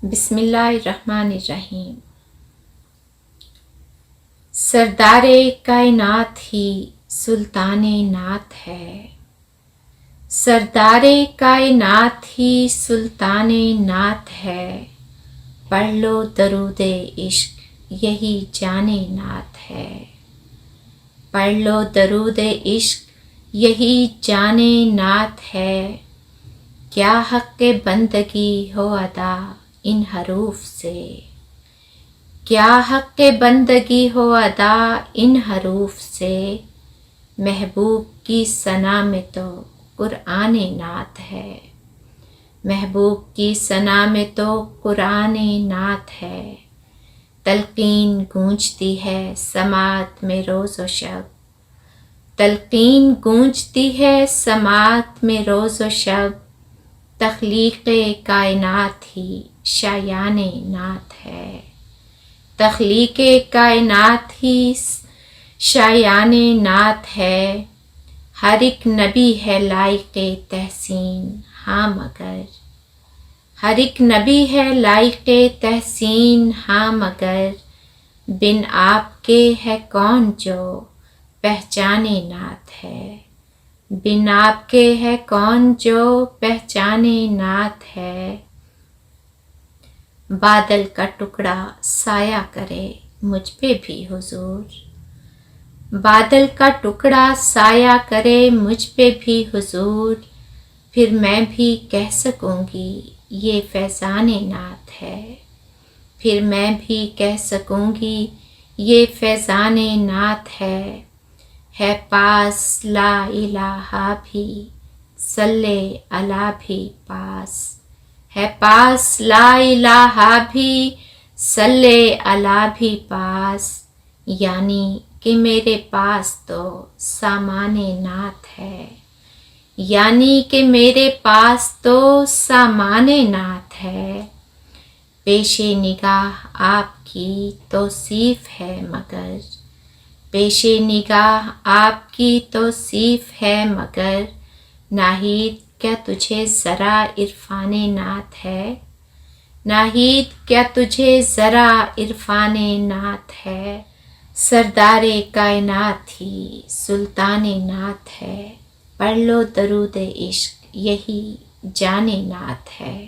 بسم اللہ الرحمن الرحیم۔ سردار کائنات ہی سلطان نعت ہے، سردار کائنات ہی سلطان نعت ہے، پڑھ لو درود عشق یہی جان نعت ہے، پڑھ لو درود عشق یہی جان نعت ہے، کیا حق بندگی ہو ادا ان حروف سے، کیا حق بندگی ہو ادا ان حروف سے، محبوب کی ثنا میں تو قرآن نعت ہے، محبوب کی ثنا میں تو قرآن نعت ہے، تلقین گونجتی ہے سماعت میں روز و شب، تلقین گونجتی ہے سماعت میں روز و شب، تخلیق کائنات ہی شایان نعت ہے، تخلیق کائنات ہی شایان نعت ہے، ہر ایک نبی ہے لائق تحسین ہاں مگر، ہر ایک نبی ہے لائق تحسین ہاں مگر، بن آپ کے ہے کون جو پہچان نعت ہے، بن آپ کے ہے کون جو پہچان نعت ہے، بادل کا ٹکڑا سایہ کرے مجھ پہ بھی حضور، بادل کا ٹکڑا سایہ کرے مجھ پہ بھی حضور، پھر میں بھی کہہ سکوں گی یہ فیضان نعت ہے، پھر میں بھی کہہ سکوں گی یہ فیضان نعت ہے پاس لا الہ بھی صلی علی بھی پاس، ہے پاس لا الہ بھی صلی علی بھی پاس، یعنی کہ میرے پاس تو سامان نعت ہے، یعنی کہ میرے پاس تو سامان نعت ہے، پیش نگاہ آپ کی توصیف ہے مگر، پیش نگاہ آپ کی توصیف ہے مگر، ناہید کیا تجھے ذرا عرفان نعت ہے، ناہید کیا تجھے ذرا عرفان نعت ہے، سردار کائنات ہی سلطان نعت ہے، پڑھ لو درود عشق یہی جان نعت ہے۔